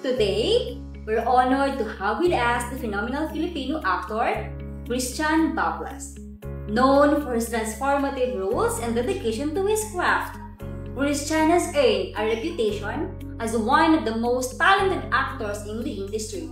Today, we're honored to have with us the phenomenal Filipino actor, Christian Bablas. Known for his transformative roles and dedication to his craft, Christian has earned a reputation as one of the most talented actors in the industry.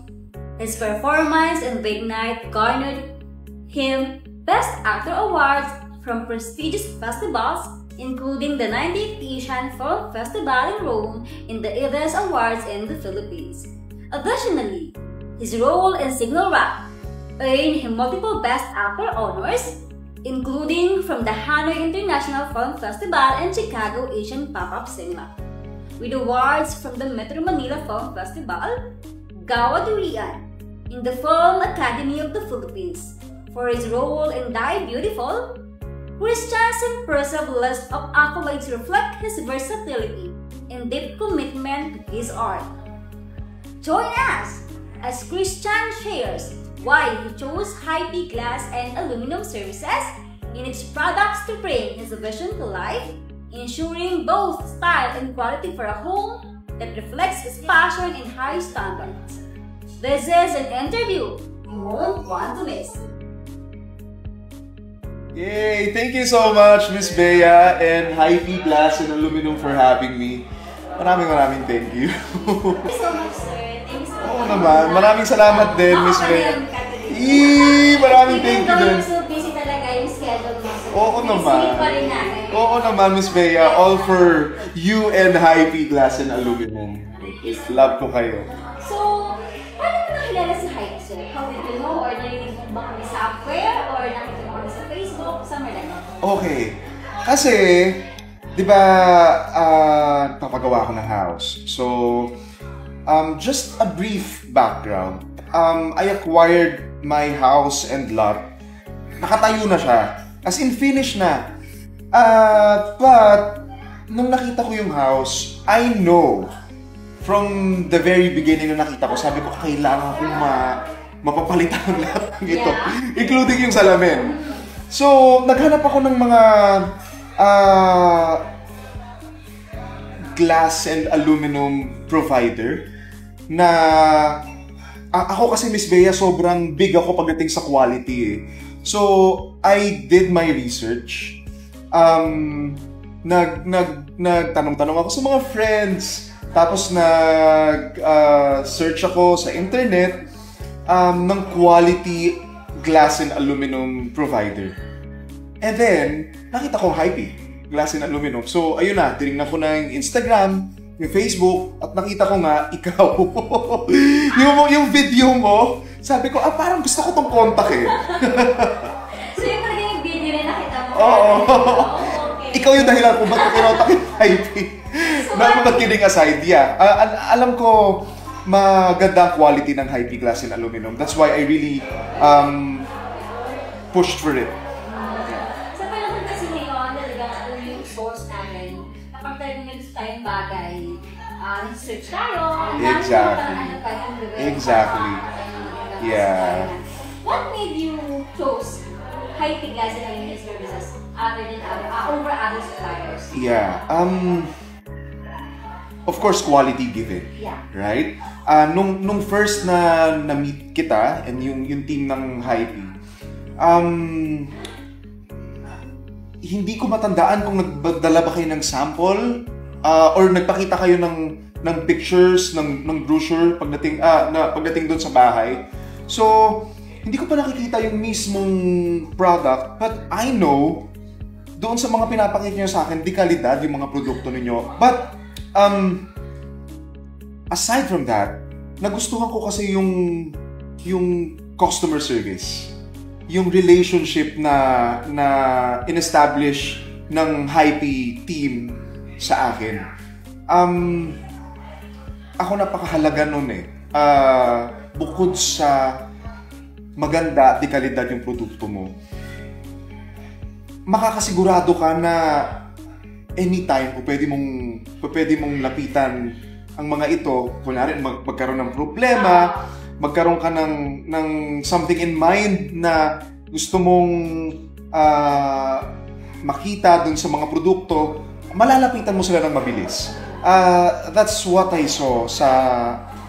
His performance in Big Night garnered him Best Actor awards from prestigious festivals, including the 90th Asian Film Festival in Rome and the Eves Awards in the Philippines. Additionally, his role in Signal Rock earned him multiple Best Actor honors, including from the Hanoi International Film Festival and Chicago Asian Pop-Up Cinema. With awards from the Metro Manila Film Festival, Gawad Durian in the Film Academy of the Philippines for his role in Die Beautiful. Christian's impressive list of accolades reflect his versatility and deep commitment to his art. Join us as Christian shares why he chose high-P glass and aluminum services in its products to bring his vision to life, ensuring both style and quality for a home that reflects his passion and high standards. This is an interview you won't want to miss. Yay! Thank you so much, Miss Bea and high-P glass and aluminum for having me. Maraming thank you. Thank you so much, sir. Thank you so much. Oo naman. Maraming salamat din, Miss Bea. Maraming thank you din. So busy talaga yung schedule mo. Oo naman. Oo naman, Miss Bea. All for you and high-P glass and aluminum. Love ko kayo. So, paano mo nakilala si Hype, sir? How did you know? Or narinig mo ba kami sa software? Or nakita mo kami sa Facebook? Somewhere like that? Okay. Kasi, di ba, papagawa ko ng house. So, just a brief background. I acquired my house and lot. Nakatayo na siya. As in, finished na. But, nung nakita ko yung house, I know, from the very beginning na nakita ko, sabi ko, kailangan kong mapapalitan ang lahat ng ito. Including yung salamin. So, naghanap ako ng mga glass and aluminum provider na ako kasi, Miss Bea, sobrang big ako pagdating sa quality eh. So, I did my research. Nagtanong-tanong ako sa mga friends. Tapos search ako sa internet ng quality glass and aluminum provider. And then, nakita ko high-P glass and aluminum. So, ayun na, tinignan ko na yung Instagram, yung Facebook, at nakita ko nga, ikaw. yung video mo, sabi ko, parang gusto ko tong contact eh. So, yung talaga yung video na nakita mo? Oo. Okay. Ikaw yung dahilan kung ba't ko kinontak yung high-P. But kidding aside, yeah. Alam ko, maganda ang quality ng high-P glass and aluminum. That's why I really pushed for it. Sa panahon kasi ngayon, talaga yung source namin, kapag talagang gusto tayong bagay, search tayo, Exactly. Yeah. What made you choose high-P glass and aluminum services over other suppliers? Yeah. Of course, quality given. Yeah. Right? Nung first na na-meet kita and yung team ng high-P, hindi ko matandaan kung nagdala ba kayo ng sample or nagpakita kayo ng pictures, ng brochure pagdating doon sa bahay. So, hindi ko pa nakikita yung mismong product, but I know doon sa mga pinapakita niyo sa akin, di kalidad yung mga produkto ninyo. But aside from that, nagustuhan ko kasi yung customer service. Yung relationship na in-establish ng high-P team sa akin. Ako napakahalaga nun eh. Bukod sa maganda at kalidad yung produkto mo, makakasigurado ka na anytime pwede mong lapitan ang mga ito. Kunwari magkaroon ng problema, magkaroon ka ng something in mind na gusto mong makita dun sa mga produkto, malalapitan mo sila ng mabilis. That's what I saw sa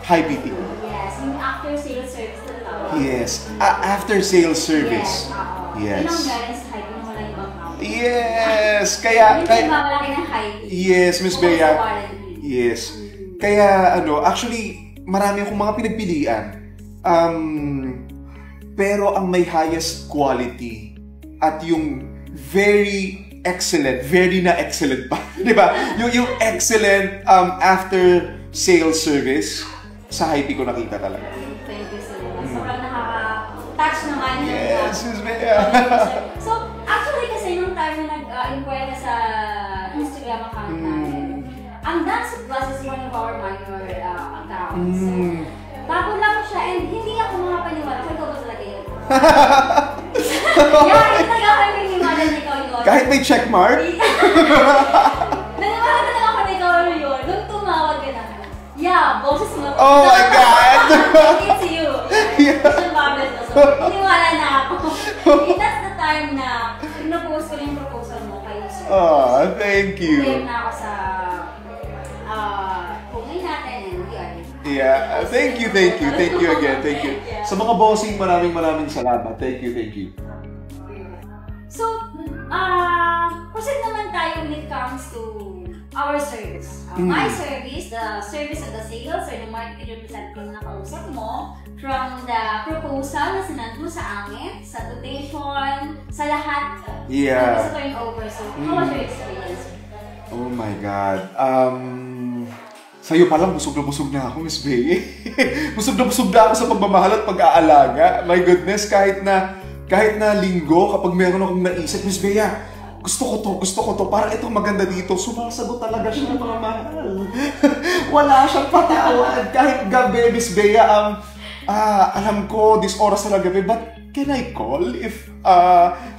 High PT. Yes, yung after sales service na tawag. Yes. After sales service. Yes. Yes. Yun ang galing sa high PT, wala ibang tao. Yes. Kaya... Hindi mamalaki ng high PT. Yes, Miss Bea. Yes. Kaya actually, marami akong mga pinagpilian. Pero ang may highest quality at yung very excellent, very na excellent pa. Di ba? Yung excellent after sales service, sa Hy-Vee ko nakita talaga. Thank you so much. Sobrang nakaka-touch naman yun. Yes, Miss Bea. So, actually kasi nung time na nag-inquire ka sa Instagram account natin, ang dance class is one of our minor accounts. So, bago lang siya and hindi ako makapaniwala. So, ikaw ba talaga yun? Yeah, hindi talaga ako naniniwala na ikaw yun. Kahit may checkmark? Naniwala talaga ako na ikaw yun. Nung tumawag ka na. Yeah, boses mo. Oh my God! It's you. Christian Babel. So, naniwala na ako. That's the time na pinapose ko yung proposal mo kayo. Oh, thank you. Claim na ako sa kungay natin and yun. Yeah, thank you again, thank you. Yeah. Sa mga bossing, maraming salamat. Thank you. So, proceed naman tayo when it comes to our service. My service, the service of the sales or the market representative na kausap mo, from the proposal na sinand mo sa amin, sa quotation, sa lahat, sa turnover. So, how was your experience? Oh my God. Sa'yo palang busog na ako, Miss Bea. busog na ako sa pagmamahal at pag-aalaga. My goodness, kahit na linggo, kapag meron akong naisip, Miss Bea, gusto ko to, parang ito maganda dito. Sumasagot talaga siya, mga mahal. Wala siyang patawad. Kahit gabi, Miss Bea, alam ko, this oras na gabi, but can I call? If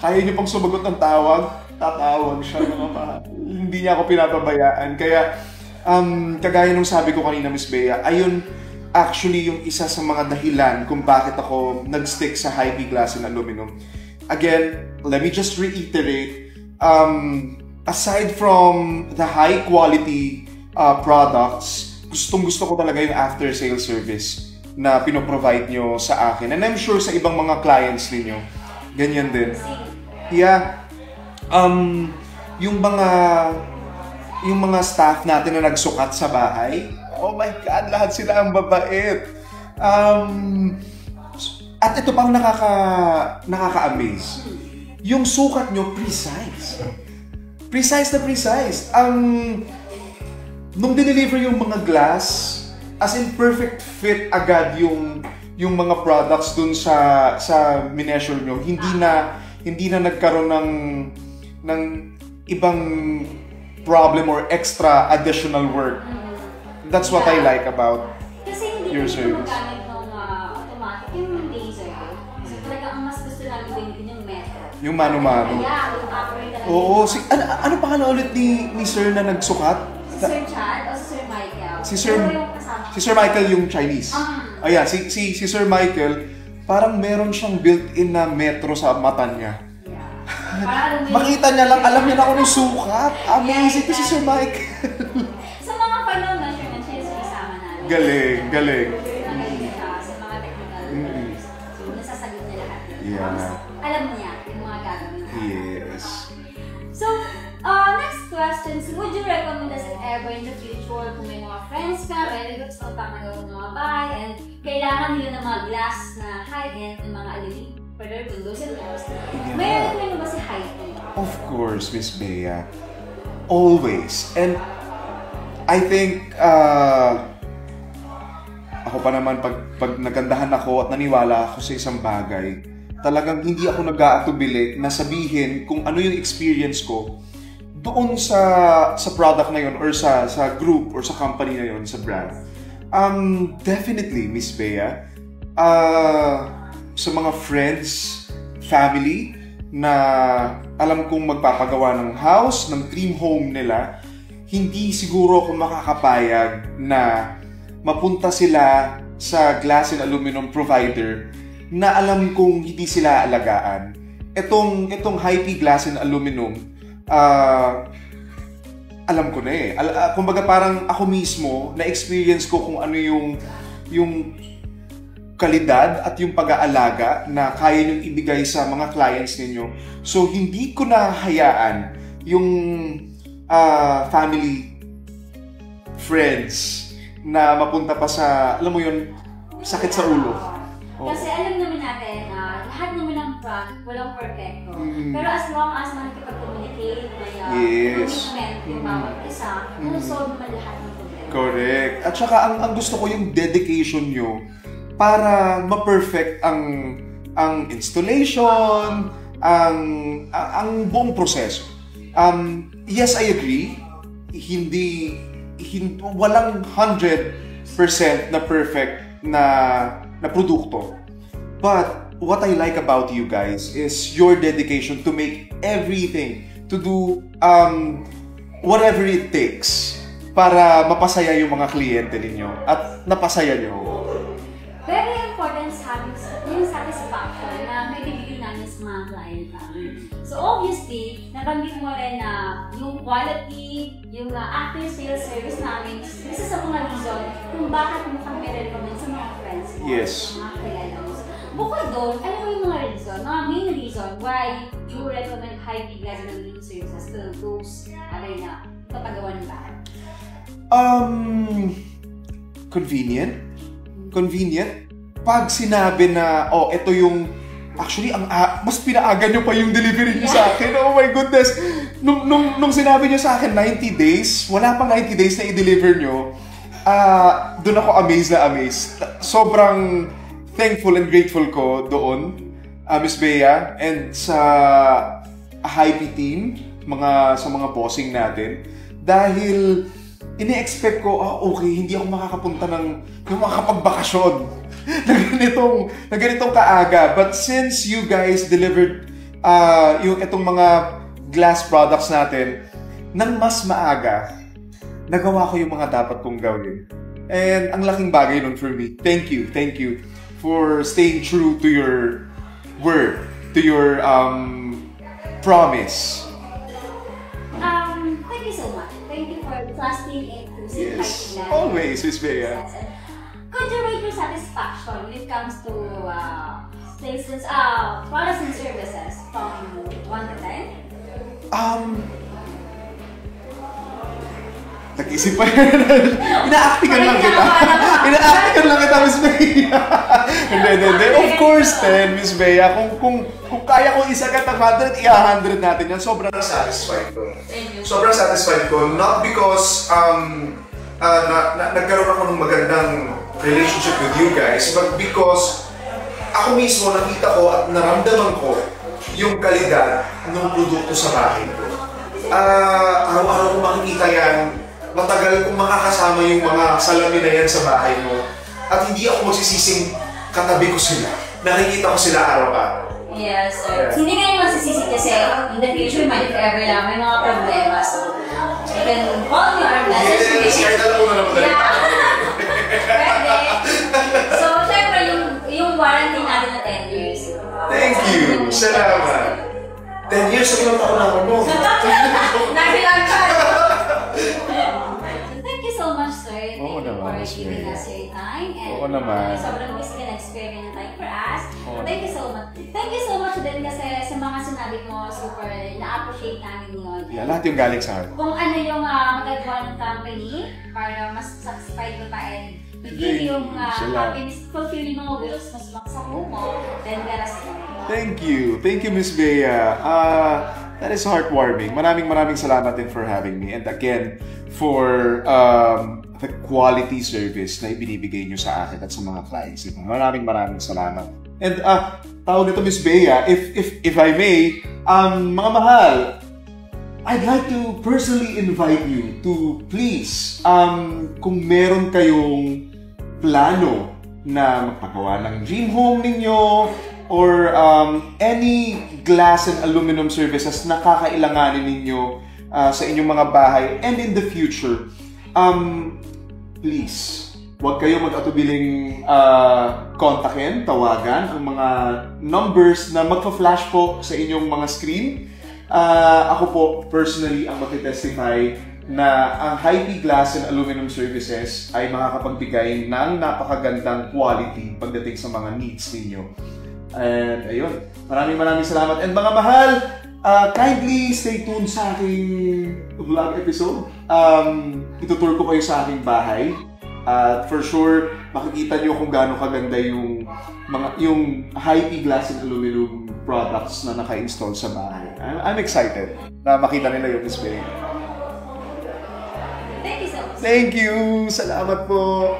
kaya niyo pang sumagot ng tawag, tatawag siya, mga mahal. Hindi niya ako pinapabayaan. Kaya, kagaya nung sabi ko kanina, Miss Bea, ayun actually yung isa sa mga dahilan kung bakit ako nag-stick sa Hy-Vee Glass and Aluminum. Again, let me just reiterate, aside from the high quality products, gustong-gusto ko talaga yung after-sale service na pinoprovide nyo sa akin. And I'm sure sa ibang mga clients ninyo, ganyan din. Yeah. Yung mga staff natin na nagsukat sa bahay, oh my God, lahat sila ang babait. At ito pang nakaka-amaze. Yung sukat nyo, precise. Precise. Nung dineliver yung mga glass, as in perfect fit agad yung mga products dun sa mineasure nyo. Hindi na nagkaroon ng ibang problem or extra additional work. That's what I like about your service. Kasi hindi ko magamit ng automatic yung laser. So talaga ang mas gusto namin gamitin yung metro. Yung mano-mano. Yeah, yung operator. Oo. Ano pangalan ulit ni Sir na nagsukat? Si Sir Chad o si Sir Michael? Si Sir Michael yung Chinese. Ayan, si Sir Michael, parang meron siyang built-in na metro sa mata niya. Makita niya lang, alam niya na ako ng sukat. Amazing to si Sir Michael. Sa mga panahon na siya yung isama namin. Galing. Sa mga technical terms. So, nasasagot niya lahat. Yeah. Alam niya yung mga gagawin natin. Yes. So, next question. So, would you recommend us if ever in the future kung may mga friends ka, relatives ka, panagawa ng mga bahay, and kailangan nila ng mga glass na high-end, ng mga aluminum, further windows and doors, mayroon ba si Hy-Vee? Of course, Miss Bea. Always. And I think, ako pa naman, pag nagandahan ako at naniwala ako sa isang bagay, talagang hindi ako nag-aatubili na sabihin kung ano yung experience ko doon sa product na yun or sa group or sa company na yun, sa brand. Definitely, Miss Bea, sa mga friends, family, na alam kong magpapagawa ng house, ng dream home nila, hindi siguro ako makakapayag na mapunta sila sa glass and aluminum provider na alam kong hindi sila alagaan. Itong Hy-Vee Glass and Aluminum, alam ko na eh. Kumbaga parang ako mismo, na-experience ko kung ano yung kalidad at yung pag-aalaga na kaya niyong ibigay sa mga clients ninyo. So, hindi ko na hayaan yung family, friends, na mapunta pa sa, alam mo yun, sakit sa ulo. Kasi alam naman natin na lahat naman ng product walang perfecto. Pero as long as makikipag-communicate, may commitment yung bawat isa, nasolve naman lahat ng problema. Correct. At saka ang gusto ko yung dedication nyo para ma-perfect ang installation, ang buong proseso. Yes, I agree. Hindi walang 100% na perfect na produkto. But what I like about you guys is your dedication to make everything, to do whatever it takes para mapasaya yung mga kliyente ninyo at napasaya nyo. Very important sa amin yung satisfaction na may bibigay namin sa mga client namin. So obviously, nabanggit mo rin na yung quality, yung after sales service namin, isa sa mga reason kung bakit mo kami recommend sa mga friends mo, yes, mga kilala mo. Bukod doon, ano yung mga reason, mga main reason why you recommend Hy-Vee Glass and Aluminum Services to those other na kapagawa ng bahay? Convenient. Pag sinabi na, oh, ito yung, actually, mas pinaaga nyo pa yung delivery nyo sa akin. Oh my goodness! Nung sinabi nyo sa akin 90 days, wala pang 90 days na i-deliver nyo, doon ako amazed. Sobrang thankful and grateful ko doon, Miss Bea, and sa Hy-Vee team, sa mga bossing natin. Dahil ini-expect ko, okay, hindi ako makakapunta yung makapagbakasyon na ganitong kaaga. But since you guys delivered itong mga glass products natin nang mas maaga, nagawa ko yung mga dapat kong gawin. And ang laking bagay nun for me. Thank you for staying true to your word, to your promise. Thank you so much. Thank you for trusting and choosing Yes, Hy-Vee. always, Miss Bea. Could you rate your satisfaction when it comes to products and services from 1 to 10? Nag-isip pa yun. Ina-actingan lang kita, Miss Bea. Hindi. Of course, 10, Miss Bea. Kung kaya kong isagat ang 100, i-100 natin yan. Sobrang satisfied ko. Sobrang satisfied ko. Not because nagkaroon ako ng magandang relationship with you guys, but because ako mismo nakita ko at naramdaman ko yung kalidad ng produkto sa bahay ko. Araw-araw ko makikita yan. Matagal kong makakasama yung mga salamin na yan sa bahay mo. At hindi ako magsisising katabi ko sila. Nakikita ko sila araw-araw. Yes, sir. Yeah. Hindi kayo magsisisi kasi in the future, if ever lang, may mga problema. So, you can call me or message me. Yes, kahit alam mo na naman tayo. Pwede. So, syempre, yung warranty natin na 10 years. Thank you. Salamat. 10 years, sa ilang taon na ako mo. Nabilang ka. Thank you so much, sir. Oo naman, for giving us your time. And oo naman. sobrang busy ka na-experience na time for us. Thank you so much. Thank you so much din kasi sa mga sinabi mo, super na-appreciate namin yun. Yeah, lahat yung galing sa akin. Kung ano yung magagawa ng company para mas satisfied mo pa and bigyan yung happiness, fulfill yung mga wills mas makasama mo, then let us know. Thank you, Miss Bea. That is heartwarming. Maraming salamat din for having me. And again, for the quality service na ibinibigay nyo sa akin at sa mga clients. Maraming salamat. And tawag nito, Miss Bea, if I may, mga mahal, I'd like to personally invite you to please, kung meron kayong plano na magpagawa ng dream home ninyo, or any glass and aluminum services na kakailanganin ninyo sa inyong mga bahay and in the future, please, huwag kayo mag-atubiling kontakin, tawagan ang mga numbers na magpa-flash po sa inyong mga screen. Ako po, personally, ang mag-testify na ang High-P Glass and Aluminum Services ay makakapagbigay ng napakagandang quality pagdating sa mga needs ninyo. And ayun, maraming salamat. And mga mahal, kindly stay tuned sa aking vlog episode. Itutour ko kayo sa aking bahay. At for sure, makikita nyo kung gaano kaganda yung High-P Glass and Aluminum products na naka-install sa bahay. I'm excited na makita nila yung display. Thank you so much. Thank you! Salamat po!